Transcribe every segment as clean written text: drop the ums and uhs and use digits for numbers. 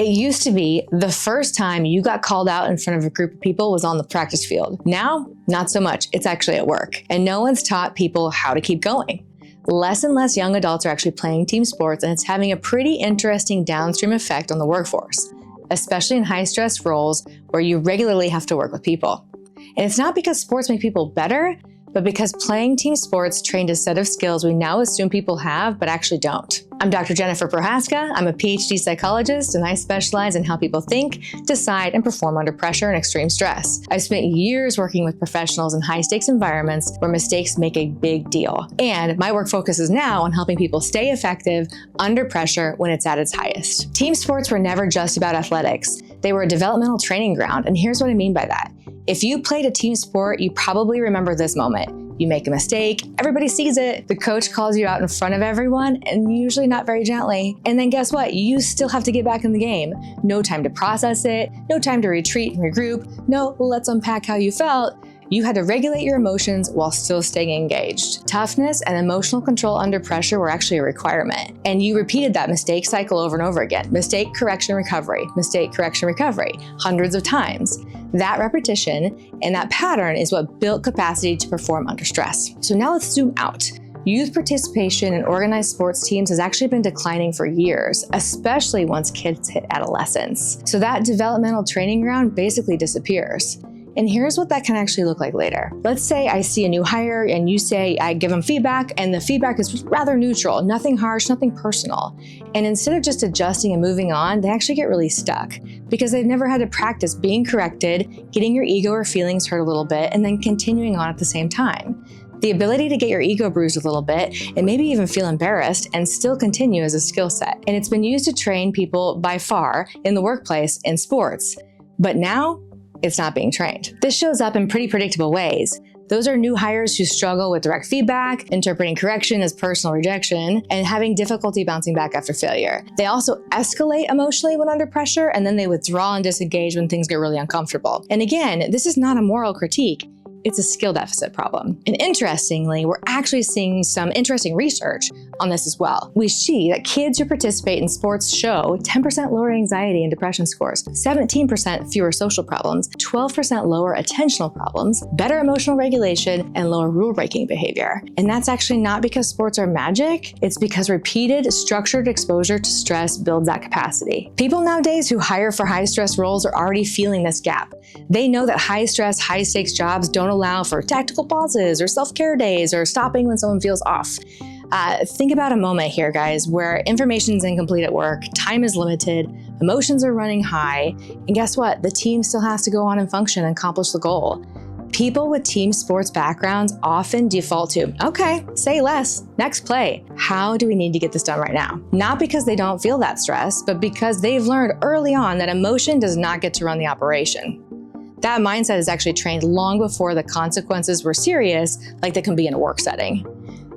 It used to be the first time you got called out in front of a group of people was on the practice field. Now, not so much. It's actually at work. And no one's taught people how to keep going. Less and less young adults are actually playing team sports, and it's having a pretty interesting downstream effect on the workforce, especially in high-stress roles where you regularly have to work with people. And it's not because sports make people better, but because playing team sports trained a set of skills we now assume people have, but actually don't. I'm Dr. Jennifer Prohaska. I'm a PhD psychologist, and I specialize in how people think, decide, and perform under pressure and extreme stress. I've spent years working with professionals in high-stakes environments where mistakes make a big deal. And my work focuses now on helping people stay effective under pressure when it's at its highest. Team sports were never just about athletics. They were a developmental training ground, and here's what I mean by that. If you played a team sport, you probably remember this moment. You make a mistake, everybody sees it, the coach calls you out in front of everyone, and usually not very gently. And then guess what? You still have to get back in the game. No time to process it, no time to retreat and regroup, no, let's unpack how you felt. You had to regulate your emotions while still staying engaged. Toughness and emotional control under pressure were actually a requirement. And you repeated that mistake cycle over and over again. Mistake, correction, recovery. Mistake, correction, recovery. Hundreds of times. That repetition and that pattern is what built capacity to perform under stress. So now let's zoom out. Youth participation in organized sports teams has actually been declining for years, especially once kids hit adolescence. So that developmental training ground basically disappears. And here's what that can actually look like later. Let's say I see a new hire and you say I give them feedback, and the feedback is rather neutral, nothing harsh, nothing personal. And instead of just adjusting and moving on, they actually get really stuck because they've never had to practice being corrected, getting your ego or feelings hurt a little bit, and then continuing on at the same time. The ability to get your ego bruised a little bit and maybe even feel embarrassed and still continue is a skill set. And it's been used to train people by far in the workplace in sports. But now, it's not being trained. This shows up in pretty predictable ways. Those are new hires who struggle with direct feedback, interpreting correction as personal rejection, and having difficulty bouncing back after failure. They also escalate emotionally when under pressure, and then they withdraw and disengage when things get really uncomfortable. And again, this is not a moral critique. It's a skill deficit problem. And interestingly, we're actually seeing some interesting research on this as well. We see that kids who participate in sports show 10% lower anxiety and depression scores, 17% fewer social problems, 12% lower attentional problems, better emotional regulation, and lower rule-breaking behavior. And that's actually not because sports are magic, it's because repeated, structured exposure to stress builds that capacity. People nowadays who hire for high-stress roles are already feeling this gap. They know that high-stress, high-stakes jobs don't allow for tactical pauses or self-care days or stopping when someone feels off. Think about a moment here, guys, where information is incomplete at work, time is limited, emotions are running high, and guess what? The team still has to go on and function and accomplish the goal. People with team sports backgrounds often default to, okay, say less, next play. How do we need to get this done right now? Not because they don't feel that stress, but because they've learned early on that emotion does not get to run the operation. That mindset is actually trained long before the consequences were serious, like they can be in a work setting.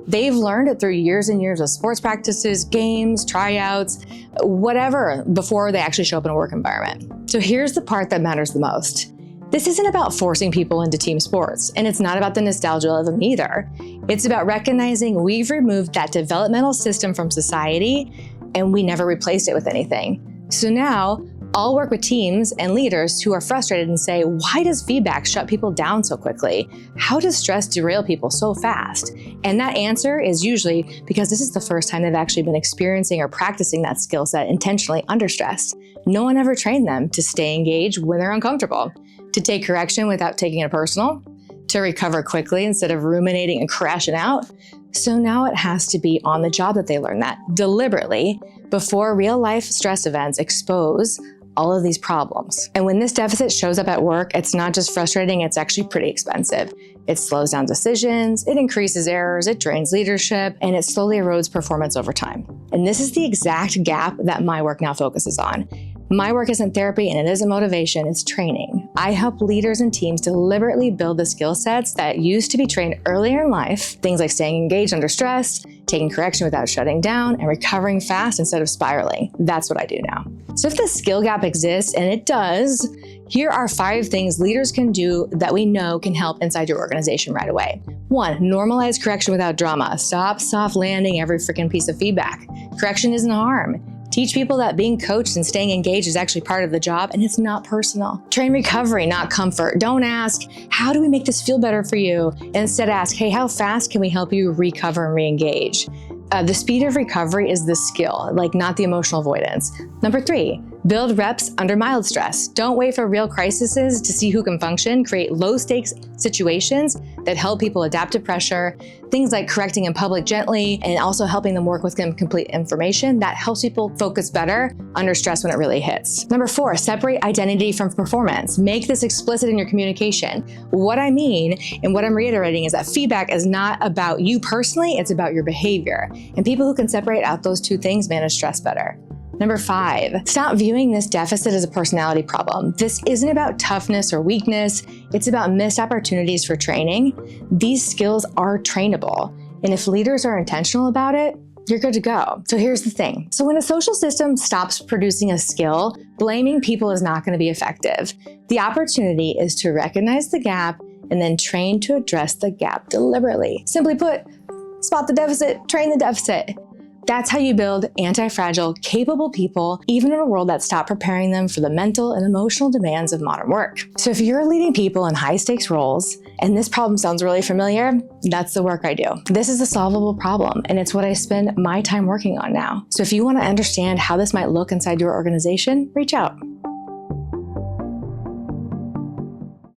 They've learned it through years and years of sports practices, games, tryouts, whatever, before they actually show up in a work environment. So here's the part that matters the most. This isn't about forcing people into team sports, and it's not about the nostalgia of them either. It's about recognizing we've removed that developmental system from society, and we never replaced it with anything. So now, I'll work with teams and leaders who are frustrated and say, why does feedback shut people down so quickly? How does stress derail people so fast? And that answer is usually because this is the first time they've actually been experiencing or practicing that skill set intentionally under stress. No one ever trained them to stay engaged when they're uncomfortable, to take correction without taking it personal, to recover quickly instead of ruminating and crashing out. So now it has to be on the job that they learn that deliberately before real life stress events expose all of these problems. And when this deficit shows up at work, it's not just frustrating, it's actually pretty expensive. It slows down decisions, it increases errors, it drains leadership, and it slowly erodes performance over time. And this is the exact gap that my work now focuses on. My work isn't therapy and it isn't motivation, it's training. I help leaders and teams deliberately build the skill sets that used to be trained earlier in life, things like staying engaged under stress, taking correction without shutting down, and recovering fast instead of spiraling. That's what I do now. So if the skill gap exists, and it does, here are 5 things leaders can do that we know can help inside your organization right away. 1, normalize correction without drama. Stop soft landing every freaking piece of feedback. Correction isn't harm. Teach people that being coached and staying engaged is actually part of the job and it's not personal. Train recovery, not comfort. Don't ask, how do we make this feel better for you? Instead ask, hey, how fast can we help you recover and re-engage? The speed of recovery is the skill, not the emotional avoidance. Number 3, build reps under mild stress. Don't wait for real crises to see who can function. Create low stakes situations that help people adapt to pressure. Things like correcting in public gently and also helping them work with incomplete information. That helps people focus better under stress when it really hits. Number 4, separate identity from performance. Make this explicit in your communication. What I mean and what I'm reiterating is that feedback is not about you personally, it's about your behavior. And people who can separate out those two things manage stress better. Number 5, stop viewing this deficit as a personality problem. This isn't about toughness or weakness. It's about missed opportunities for training. These skills are trainable. And if leaders are intentional about it, you're good to go. So here's the thing. So when a social system stops producing a skill, blaming people is not going to be effective. The opportunity is to recognize the gap and then train to address the gap deliberately. Simply put, spot the deficit, train the deficit. That's how you build anti-fragile, capable people, even in a world that stopped preparing them for the mental and emotional demands of modern work. So if you're leading people in high-stakes roles, and this problem sounds really familiar, that's the work I do. This is a solvable problem, and it's what I spend my time working on now. So if you want to understand how this might look inside your organization, reach out.